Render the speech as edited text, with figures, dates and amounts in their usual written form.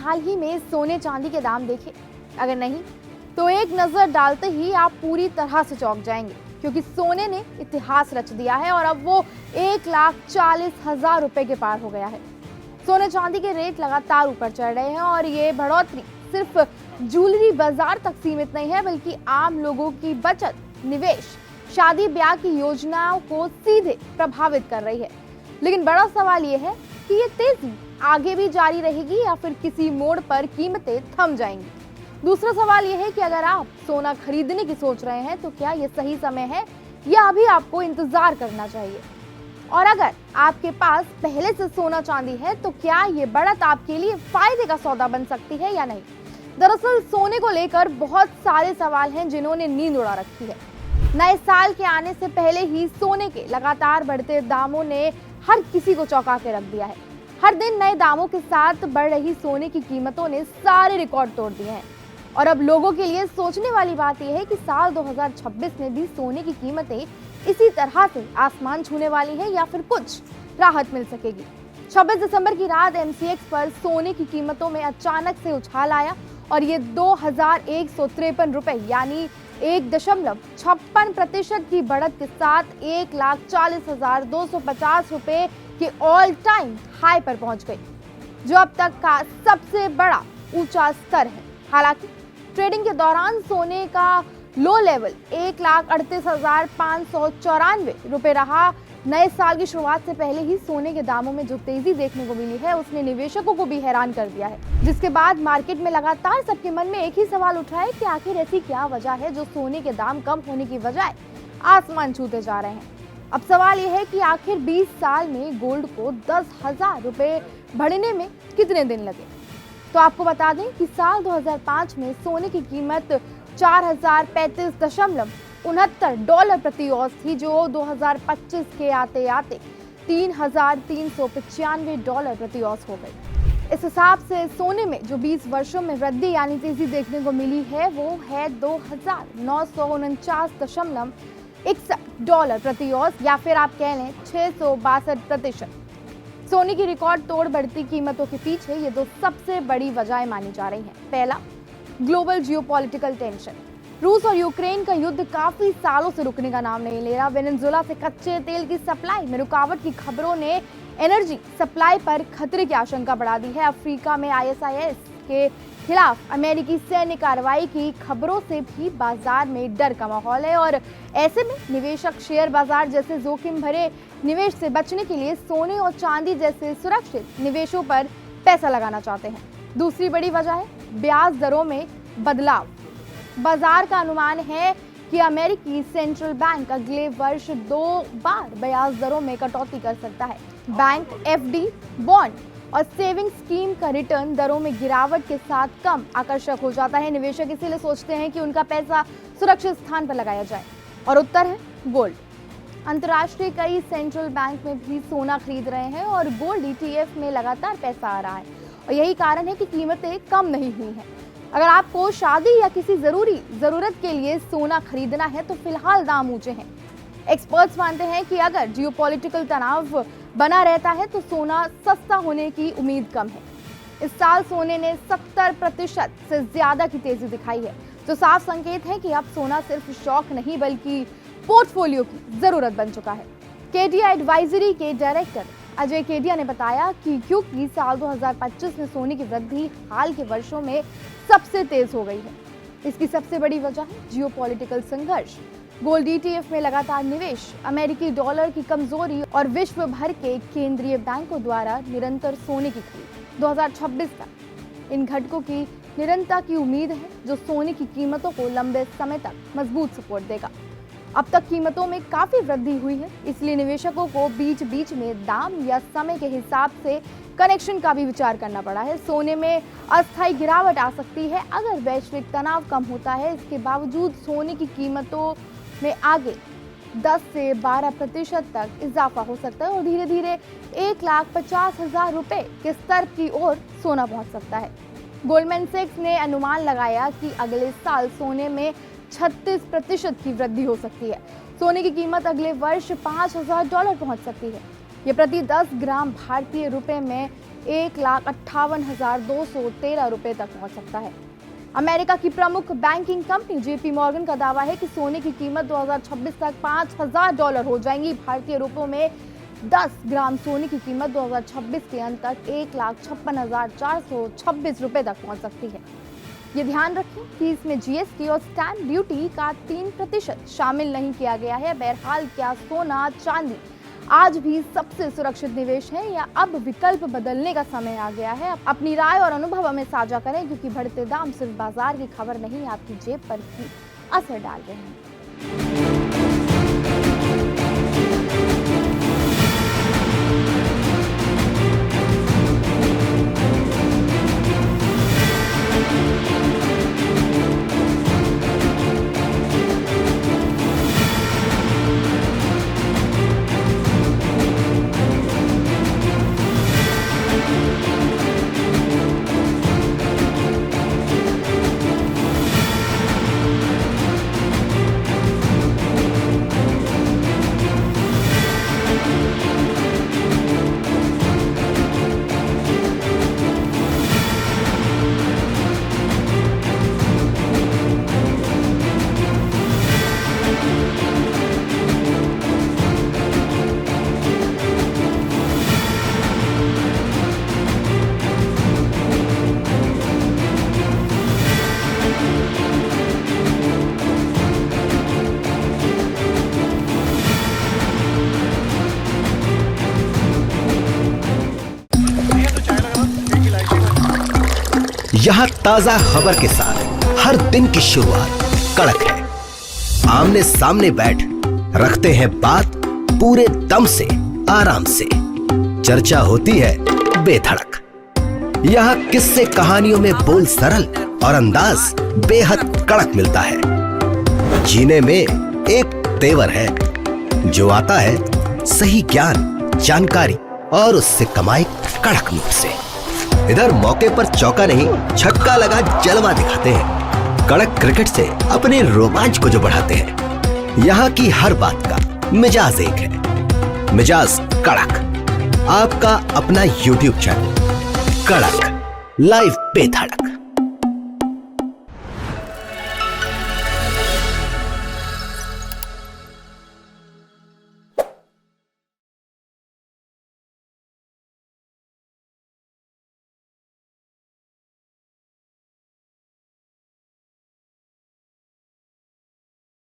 हाल ही में सोने चांदी के दाम देखे? अगर नहीं तो एक नजर डालते ही आप पूरी तरह से चौंक जाएंगे, क्योंकि सोने ने इतिहास रच दिया है और अब वो 1,40,000 रुपए के पार हो गया है। सोने चांदी के रेट लगातार ऊपर चढ़ रहे हैं और ये बढ़ोतरी सिर्फ ज्वेलरी बाजार तक सीमित नहीं है, बल्कि आम लोगों की बचत, निवेश, शादी ब्याह की योजनाओं को सीधे प्रभावित कर रही है। लेकिन बड़ा सवाल ये है कि ये तेजी आगे भी जारी रहेगी या फिर किसी मोड़ पर कीमतें थम जाएंगी। दूसरा सवाल यह है कि अगर आप सोना खरीदने की सोच रहे हैं तो क्या ये सही समय है या अभी आपको इंतजार करना चाहिए? और अगर आपके पास पहले से सोना चांदी है तो क्या ये बढ़त आपके लिए फायदे का सौदा बन सकती है या नहीं? दरअसल सोने को लेकर बहुत सारे सवाल हैं जिन्होंने नींद उड़ा रखी है। नए साल के आने से पहले ही सोने के लगातार बढ़ते दामों ने हर किसी को चौंका के रख दिया है। हर दिन नए दामों के साथ बढ़ रही सोने की कीमतों ने सारे रिकॉर्ड तोड़ दिए हैं और अब लोगों के लिए सोचने वाली बात यह है कि साल 2026 में भी सोने की कीमतें इसी तरह से आसमान छूने वाली है या फिर कुछ राहत मिल सकेगी। 26 दिसंबर की रात MCX पर सोने की कीमतों में अचानक से उछाल आया और ये 2,153 रुपए यानी 1.56% की बढ़त के साथ 1,40,250 रुपए के ऑल टाइम हाई पर पहुंच गई, जो अब तक का सबसे बड़ा ऊंचा स्तर है। हालांकि ट्रेडिंग के दौरान सोने का लो लेवल 1,38,594 रुपए रहा। नए साल की शुरुआत से पहले ही सोने के दामों में जो तेजी देखने को मिली है उसने निवेशकों को भी हैरान कर दिया है, जिसके बाद मार्केट में लगातार सबके मन में एक ही सवाल उठा है कि आखिर ऐसी क्या वजह है जो सोने के दाम कम होने की बजाय आसमान छूते जा रहे हैं। अब सवाल यह है कि आखिर 20 साल में गोल्ड को 10,000 रुपए बढ़ने में कितने दिन लगे। तो आपको बता दें कि साल 2005 में सोने की कीमत $4,035.69 प्रति औंस थी, जो 2025 के आते आते $3,395 प्रति औंस हो गई। इस हिसाब से सोने में जो 20 वर्षों में वृद्धि यानी तेजी देखने को मिली है वो है $2,949.61 प्रति औंस या फिर आप कह लें 662%। सोने की रिकॉर्ड तोड़ बढ़ती कीमतों के पीछे ये दो सबसे बड़ी वजहें मानी जा रही हैं। पहला, ग्लोबल जियोपॉलिटिकल टेंशन। रूस और यूक्रेन का युद्ध काफी सालों से रुकने का नाम नहीं ले रहा। वेनेजुएला से कच्चे तेल की सप्लाई में रुकावट की खबरों ने एनर्जी सप्लाई पर खतरे की आशंका बढ़ा दी है। अफ्रीका में ISIS के खिलाफ अमेरिकी सैन्य कार्रवाई की खबरों से भी बाजार में डर का माहौल है और ऐसे में निवेशक शेयर बाजार जैसे जोखिम भरे निवेश से बचने के लिए सोने और चांदी जैसे सुरक्षित निवेशों पर पैसा लगाना चाहते हैं। दूसरी बड़ी वजह है ब्याज दरों में बदलाव। बाजार का अनुमान है कि अमेरिकी सेंट्रल बैंक अगले वर्ष 2 बार ब्याज दरों में कटौती कर सकता है। बैंक, FD, बॉन्ड और सेविंग स्कीम का रिटर्न दरों में गिरावट के साथ कम आकर्षक हो जाता है। निवेशक इसीलिए सोचते हैं कि उनका पैसा सुरक्षित स्थान पर लगाया जाए और उत्तर है गोल्ड। अंतर्राष्ट्रीय कई सेंट्रल बैंक में भी सोना खरीद रहे हैं और गोल्ड ETF में लगातार पैसा आ रहा है और यही कारण है कि कीमतें कम नहीं हुई हैं। अगर आपको शादी या किसी जरूरत के लिए सोना खरीदना है तो फिलहाल दाम ऊंचे हैं। एक्सपर्ट्स मानते हैं कि अगर जियोपॉलिटिकल तनाव बना रहता है तो सोना सस्ता होने की उम्मीद कम है। इस साल सोने ने 70% से ज्यादा की तेजी दिखाई है, जो साफ संकेत है कि अब सोना सिर्फ शौक नहीं बल्कि पोर्टफोलियो की जरूरत बन चुका है। केडिया एडवाइजरी के डायरेक्टर अजय केडिया ने बताया कि क्योंकि साल 2025 में सोने की वृद्धि हाल के वर्षों में सबसे तेज हो गई है, इसकी सबसे बड़ी वजह है जियोपॉलिटिकल संघर्ष, गोल्ड ETF में लगातार निवेश, अमेरिकी डॉलर की कमजोरी और विश्व भर के केंद्रीय बैंकों द्वारा निरंतर सोने की खरीद। 2026 तक इन घटकों की निरंतरता की उम्मीद है, जो सोने की कीमतों को लंबे समय तक मजबूत सपोर्ट देगा। अब तक कीमतों में काफी वृद्धि हुई है, इसलिए निवेशकों को बीच बीच में दाम या समय के हिसाब से कनेक्शन का भी विचार करना पड़ा है। सोने में अस्थायी गिरावट आ सकती है अगर वैश्विक तनाव कम होता है। इसके बावजूद सोने की कीमतों में आगे 10 से 12% तक इजाफा हो सकता है और धीरे धीरे 1,50,000 रुपए के स्तर की ओर सोना पहुंच सकता है। गोल्डमैन सैक्स ने अनुमान लगाया कि अगले साल सोने में 36% की वृद्धि हो सकती है। सोने की कीमत अगले वर्ष $5,000 पहुंच सकती है। ये प्रति 10 ग्राम भारतीय रुपए में 1,58,213 रुपए तक पहुंच सकता है। अमेरिका की प्रमुख बैंकिंग कंपनी जेपी मॉर्गन का दावा है कि सोने की कीमत 2026 तक $5,000 हो जाएंगी। भारतीय रुपयों में 10 ग्राम सोने की कीमत 2026 के अंत तक 1,56,426 रुपए तक पहुंच सकती है। ये ध्यान रखें कि इसमें जीएसटी और स्टैंप ड्यूटी का 3% शामिल नहीं किया गया है। बहरहाल, क्या सोना चांदी आज भी सबसे सुरक्षित निवेश है या अब विकल्प बदलने का समय आ गया है? अपनी राय और अनुभव हमें साझा करें, क्योंकि बढ़ते दाम सिर्फ बाजार की खबर नहीं, आपकी जेब पर भी असर डाल रहे हैं। यहाँ ताजा खबर के साथ हर दिन की शुरुआत कड़क है। आमने सामने बैठ रखते हैं बात पूरे दम से, आराम से। चर्चा होती है बेधड़क। यहाँ किस्से कहानियों में बोल सरल और अंदाज बेहद कड़क मिलता है। जीने में एक तेवर है जो आता है सही ज्ञान, जानकारी और उससे कमाई कड़क नोट से। इधर मौके पर चौका नहीं, छक्का लगा जलवा दिखाते हैं। कड़क क्रिकेट से अपने रोमांच को जो बढ़ाते हैं। यहाँ की हर बात का मिजाज एक है, मिजाज कड़क। आपका अपना YouTube चैनल कड़क, लाइव बेधड़क।